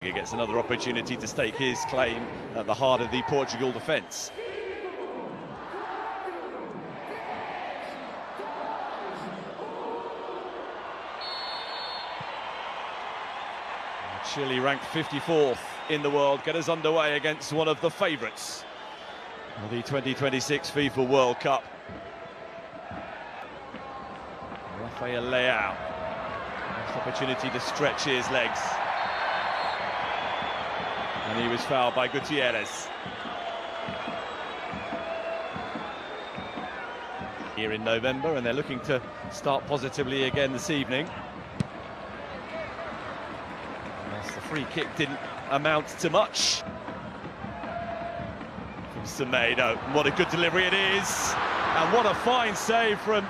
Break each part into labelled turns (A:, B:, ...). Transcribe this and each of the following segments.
A: He gets another opportunity to stake his claim at the heart of the Portugal defence. Chile, ranked 54th in the world, get us underway against one of the favourites of the 2026 FIFA World Cup. Rafael Leao, next opportunity to stretch his legs. And he was fouled by Gutierrez. Here in November, and they're looking to start positively again this evening. Whilst the free kick didn't amount to much. From Semedo, what a good delivery it is. And what a fine save from...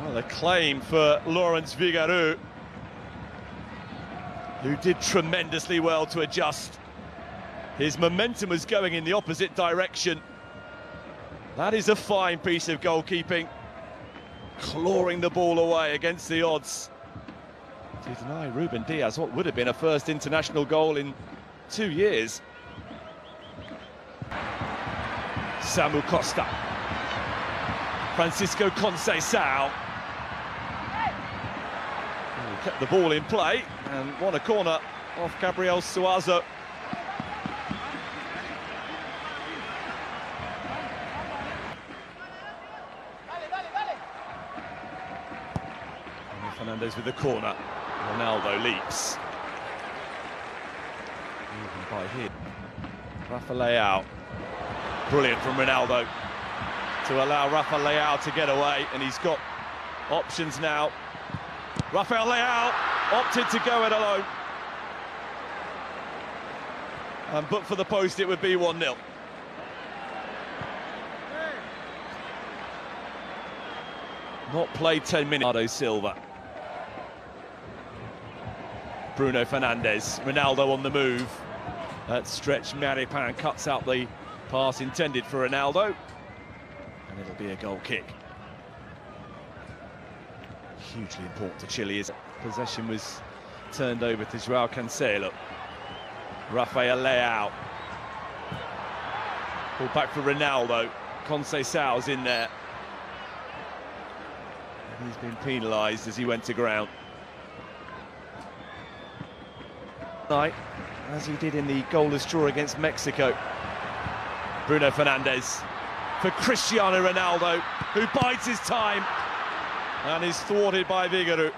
A: Well, a claim for Lawrence Vigaru, who did tremendously well to adjust. His momentum was going in the opposite direction. That is a fine piece of goalkeeping. Clawing the ball away against the odds to deny Ruben Diaz what would have been a first international goal in 2 years. Samu Costa. Francisco Conceição. He kept the ball in play and won a corner off Gabriel Suazo. Fernandez with the corner. Ronaldo leaps. Even by him. Rafael Leao. Brilliant from Ronaldo to allow Rafael Leao to get away, and he's got options now. Rafael Leao opted to go it alone. But for the post, it would be 1-0. Not played 10 minutes. Bernardo Silva. Bruno Fernandes, Ronaldo on the move. That stretch, Maripán cuts out the pass intended for Ronaldo. And it'll be a goal kick. Hugely important to Chile as possession was turned over to João Cancelo. Rafael Leao. Pulled back for Ronaldo. Conceição's in there. He's been penalised as he went to ground. As he did in the goalless draw against Mexico. Bruno Fernandes for Cristiano Ronaldo, who bides his time and is thwarted by Vigaru.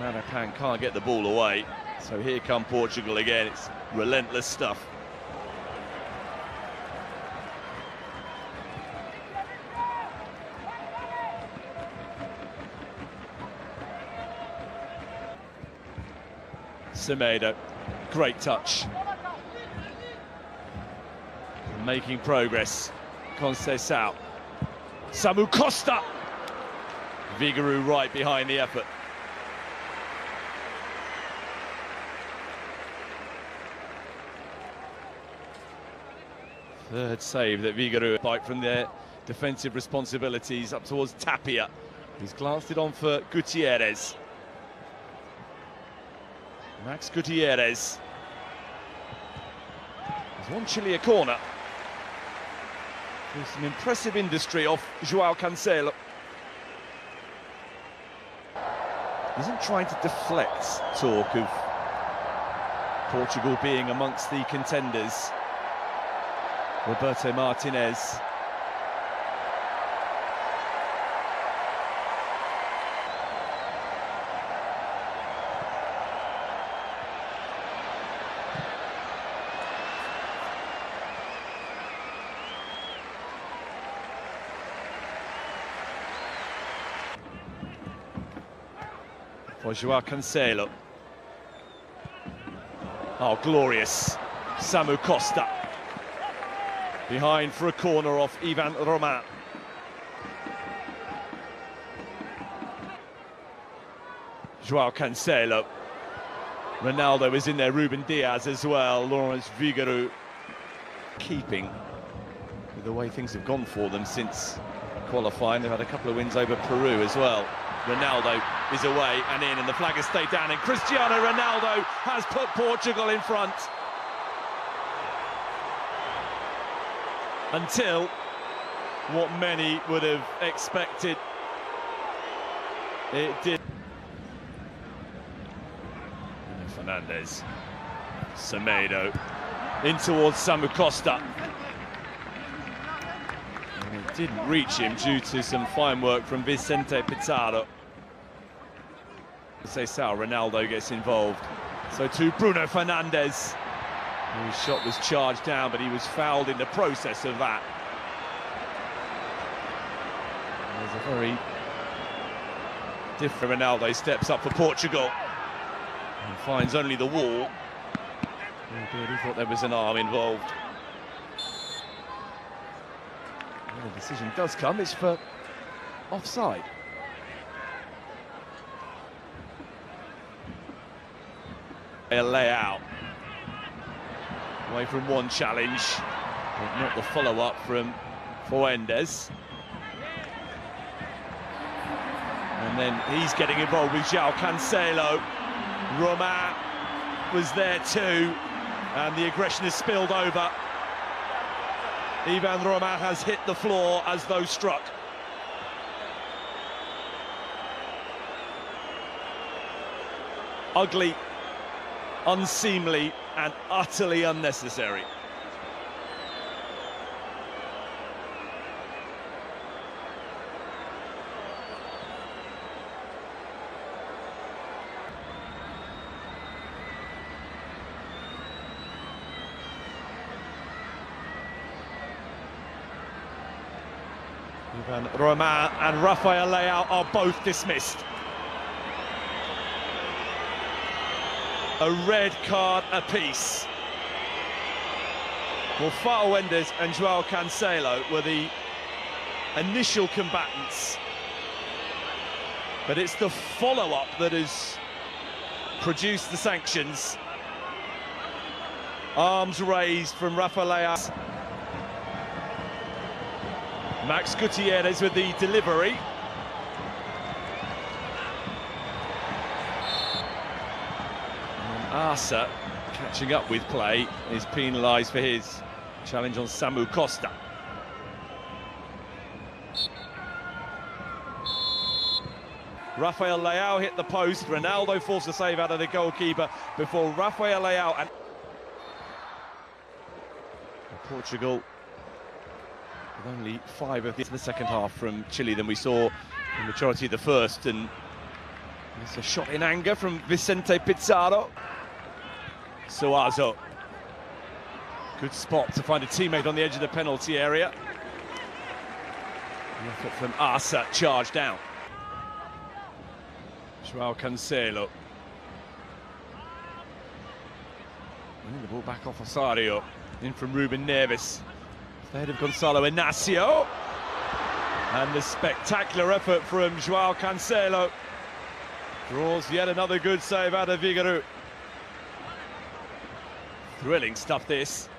A: Maripán can't get the ball away, so here come Portugal again. It's relentless stuff. Semedo, great touch. Making progress. Conceição. Samu Costa. Vigaru right behind the effort. Third save that Vigaru bite from their defensive responsibilities up towards Tapia. He's glanced it on for Gutierrez. Max Gutierrez. There's one Chile a corner. There's some impressive industry off João Cancelo. Isn't trying to deflect talk of Portugal being amongst the contenders. Roberto Martinez. For João Cancelo. Oh, glorious. Samu Costa. Behind for a corner off Ivan Roman. João Cancelo. Ronaldo is in there, Ruben Diaz as well, Lawrence Vigaru. Keeping with the way things have gone for them since qualifying. They've had a couple of wins over Peru as well. Ronaldo is away and in, and the flag has stayed down, and Cristiano Ronaldo has put Portugal in front. Until what many would have expected, it did. Fernandez, Semedo, in towards Samu Costa. And it didn't reach him due to some fine work from Vicente Pizarro. Ronaldo gets involved. So to Bruno Fernandes. His shot was charged down, but he was fouled in the process of that. There's a very different Ronaldo steps up for Portugal and finds only the wall. He thought there was an arm involved. And the decision does come, it's for offside. A layout. Away from one challenge, but not the follow-up from Fuentes. And then he's getting involved with João Cancelo. Romain was there too, and the aggression has spilled over. Ivan Romain has hit the floor as though struck. Ugly, unseemly, and utterly unnecessary. Ivan Romain and Rafael Leao are both dismissed. A red card apiece. Well, Fuentes and João Cancelo were the initial combatants, but it's the follow-up that has produced the sanctions. Arms raised from Rafael Leao. Max Gutierrez with the delivery. Arsa, catching up with play, is penalised for his challenge on Samu Costa. Rafael Leao hit the post. Ronaldo forced a save out of the goalkeeper before Rafael Leao and Portugal with only 5 of the second half from Chile than we saw in the majority of the first, and it's a shot in anger from Vicente Pizarro. Suazo, good spot to find a teammate on the edge of the penalty area. The effort from Arsa, charged down. João Cancelo. Winning the ball back off Osario. In from Ruben Neves. The head of Gonzalo Inacio. And the spectacular effort from João Cancelo draws yet another good save out of Figueiredo. Thrilling stuff, this.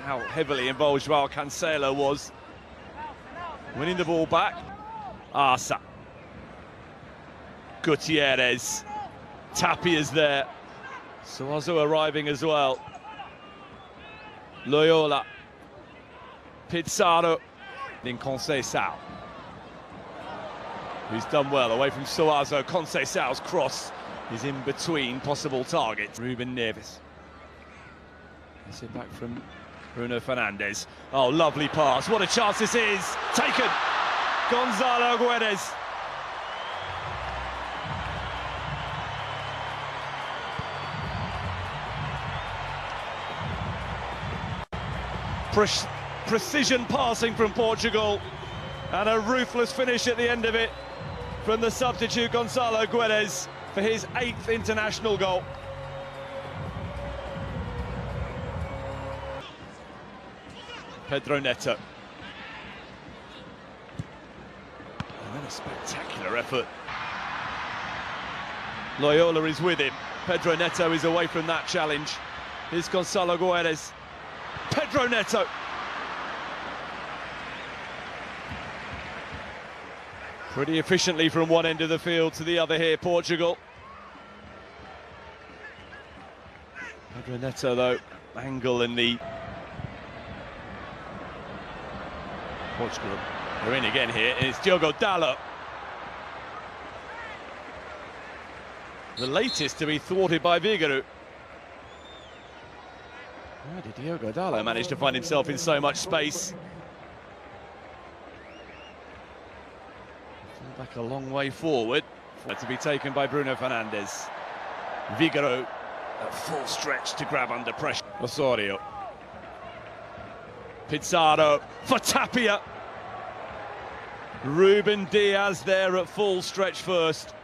A: How heavily involved João Cancelo was. Winning the ball back. Arsa. Gutierrez. Tapia's there. Suazo arriving as well. Loyola. Pizarro. Then Conceição, who's done well away from Suazo. Conceição's cross is in between possible targets. Ruben Neves. That's it back from Bruno Fernandes. Oh, lovely pass. What a chance this is. Taken. Gonzalo Guedes. Precision passing from Portugal, and a ruthless finish at the end of it from the substitute Gonzalo Guedes for his 8th international goal. Pedro Neto. And then a spectacular effort. Loyola is with him. Pedro Neto is away from that challenge. Here's Gonzalo Guedes. Pedro Neto. Pretty efficiently from one end of the field to the other here, Portugal. Pedro Neto, though, angle in the... Portugal are in again here, and it's Diogo Dalot. The latest to be thwarted by Figueiredo. How did Diogo Dalot manage to find himself in so much space? Back a long way forward. To be taken by Bruno Fernandes. Figueiredo at full stretch to grab under pressure. Osorio. Pizarro for Tapia. Ruben Diaz there at full stretch first.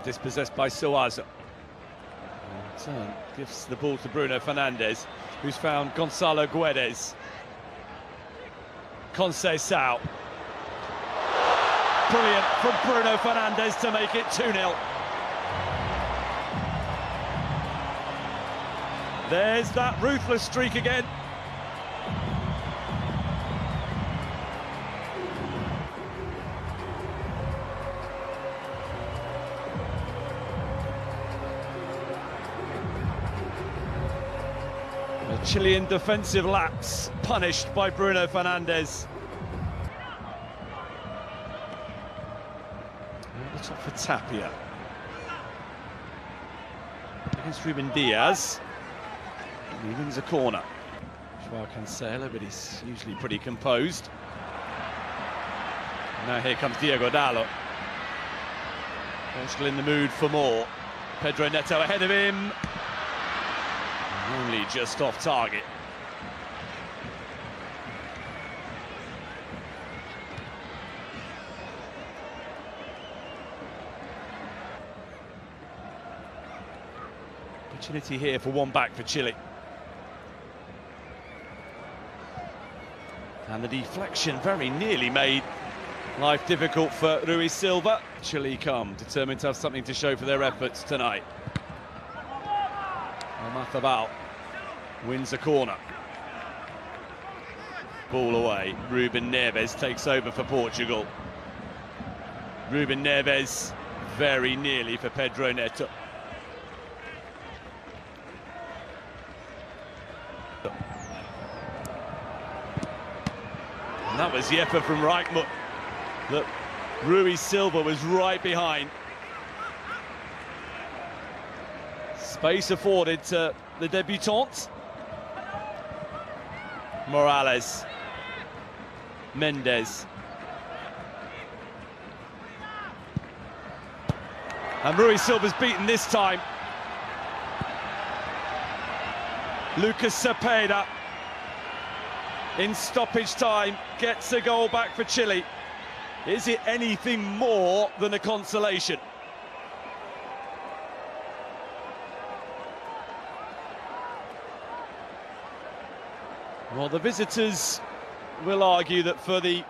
A: Dispossessed by Suazo. Turn gives the ball to Bruno Fernandes, who's found Gonzalo Guedes. Conceição. Brilliant from Bruno Fernandes to make it 2-0. There's that ruthless streak again. The Chilean defensive lapse punished by Bruno Fernandes. The top for Tapia. Against Ruben Diaz. He wins a corner. Joao Cancelo, but he's usually pretty composed. Now here comes Diogo Dalot. Portugal in the mood for more. Pedro Neto ahead of him. Only just off target. Opportunity here for one back for Chile. And the deflection very nearly made life difficult for Rui Silva. Chile come, determined to have something to show for their efforts tonight. Mathabal wins a corner. Ball away. Ruben Neves takes over for Portugal. Ruben Neves very nearly for Pedro Neto. And that was the effort from Reichmuth that Rui Silva was right behind. Space afforded to the debutante. Morales. Mendes. And Rui Silva's beaten this time. Lucas Cepeda in stoppage time gets a goal back for Chile. Is it anything more than a consolation? Well, the visitors will argue that for the